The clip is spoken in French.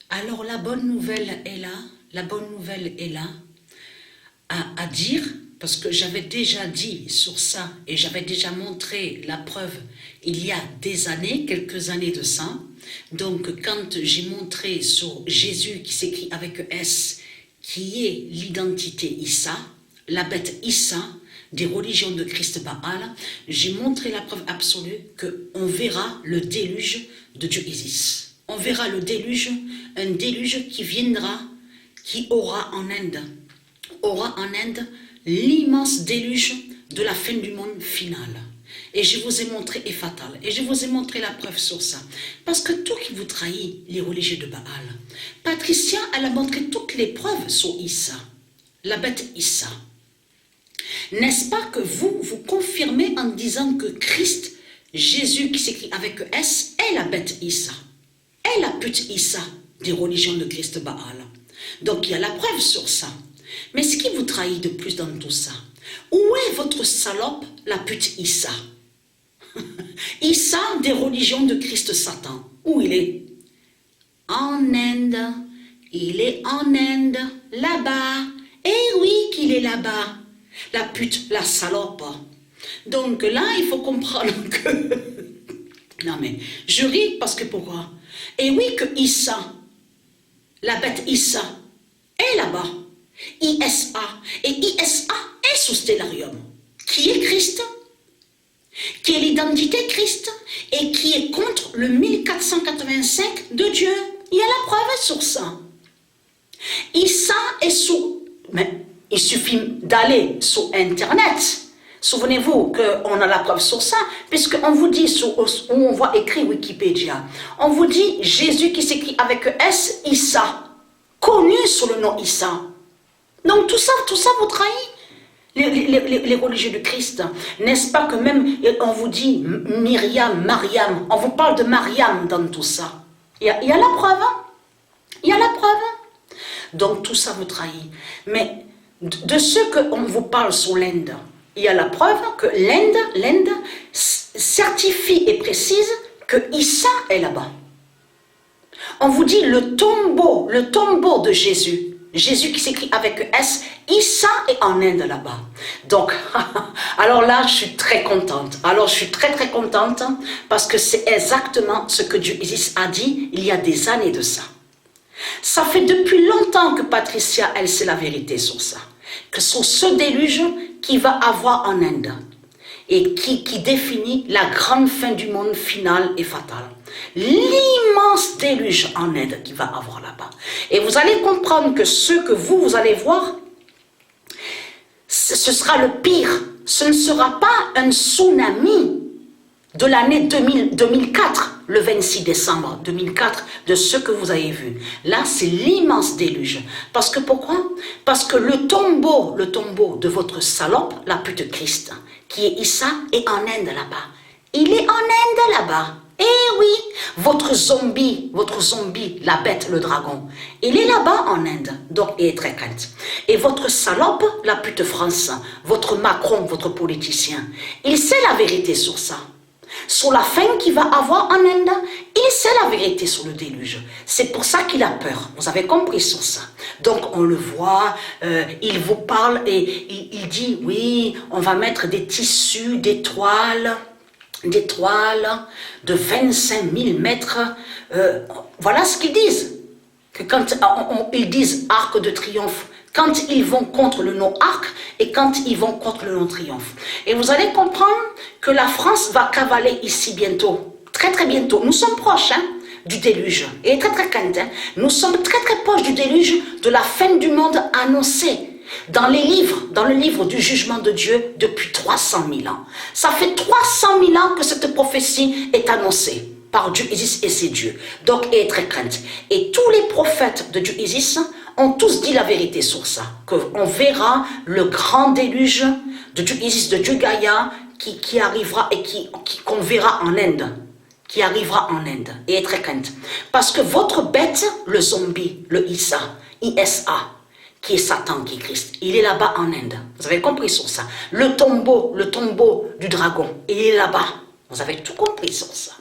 Alors la bonne nouvelle est là, la bonne nouvelle est là à dire, parce que j'avais déjà dit sur ça et j'avais déjà montré la preuve il y a des années, quelques années de ça. Donc quand j'ai montré sur Jésus qui s'écrit avec S, qui est l'identité Issa, la bête Issa des religions de Christ Baal, j'ai montré la preuve absolue qu'on verra le déluge de Dieu Isis. On verra le déluge, un déluge qui viendra, qui aura en Inde l'immense déluge de la fin du monde finale. Et je vous ai montré est fatal. Et je vous ai montré la preuve sur ça. Parce que tout qui vous trahit, les religieux de Baal, Patricia, elle a montré toutes les preuves sur Issa, la bête Issa. N'est-ce pas que vous confirmez en disant que Christ, Jésus qui s'écrit avec S, est la bête Issa, est la pute Issa des religions de Christ Baal. Donc il y a la preuve sur ça. Mais ce qui vous trahit de plus dans tout ça, où est votre salope, la pute Issa? Issa des religions de Christ Satan. Où il est? En Inde. Il est en Inde, là-bas. Eh oui qu'il est là-bas. La pute, la salope. Donc là, il faut comprendre que... Non mais, je ris parce que pourquoi? Et oui que Issa, la bête Issa, est là-bas. ISA. Et ISA est sous Stellarium. Qui est Christ? Qui est l'identité Christ? Et qui est contre le 1485 de Dieu. Il y a la preuve sur ça. ISA est sous... Mais il suffit d'aller sur Internet. Souvenez-vous qu'on a la preuve sur ça, puisqu'on vous dit, où on voit écrit Wikipédia, on vous dit Jésus qui s'écrit avec S, Issa, connu sous le nom Issa. Donc tout ça vous trahit, les religieux de Christ. N'est-ce pas que même, on vous dit Myriam, Mariam, on vous parle de Mariam dans tout ça. Il y a la preuve, hein? Il y a la preuve. Donc tout ça vous trahit. Mais de ce qu'on vous parle sur l'Inde, il y a la preuve que l'Inde certifie et précise que Issa est là-bas. On vous dit le tombeau de Jésus. Jésus qui s'écrit avec S, Issa est en Inde là-bas. Donc, alors là, je suis très contente. Alors, je suis très très contente parce que c'est exactement ce que Dieu Isis a dit il y a des années de ça. Ça fait depuis longtemps que Patricia, elle sait la vérité sur ça. Que sur ce déluge qu'il va avoir en Inde et qui définit la grande fin du monde finale et fatale. L'immense déluge en Inde qu'il va avoir là-bas. Et vous allez comprendre que ce que vous allez voir, ce sera le pire. Ce ne sera pas un tsunami de l'année 2004, le 26 décembre 2004, de ce que vous avez vu. Là, c'est l'immense déluge. Parce que pourquoi? Parce que le tombeau de votre salope, la pute Christ, qui est Issa, est en Inde là-bas. Il est en Inde là-bas. Eh oui, votre zombie, la bête, le dragon, il est là-bas en Inde, donc il est très crainte. Et votre salope, la pute France, votre Macron, votre politicien, il sait la vérité sur ça. Sur la fin qu'il va avoir en Inde, il sait la vérité sur le déluge. C'est pour ça qu'il a peur. Vous avez compris sur ça. Donc on le voit, il vous parle et il dit, oui, on va mettre des tissus, des toiles de 25 000 mètres. Voilà ce qu'ils disent. Que quand ils disent arc de triomphe, quand ils vont contre le nom arc et quand ils vont contre le nom triomphe. Et vous allez comprendre que la France va cavaler ici bientôt, très très bientôt. Nous sommes proches du déluge, et très très crainte. Nous sommes très très proches du déluge, de la fin du monde annoncée. Dans le livre du jugement de Dieu depuis 300 000 ans. Ça fait 300 000 ans que cette prophétie est annoncée par Dieu Isis et ses dieux. Donc, elle est très crainte. Et tous les prophètes de Dieu Isis ont tous dit la vérité sur ça. Qu'on verra le grand déluge de Dieu Isis, de Dieu Gaïa, qui arrivera et qu'on verra en Inde. Qui arrivera en Inde. Et elle est très crainte. Parce que votre bête, le zombie, le ISA, qui est Satan, qui est Christ. Il est là-bas en Inde. Vous avez compris sur ça. Le tombeau du dragon, il est là-bas. Vous avez tout compris sur ça.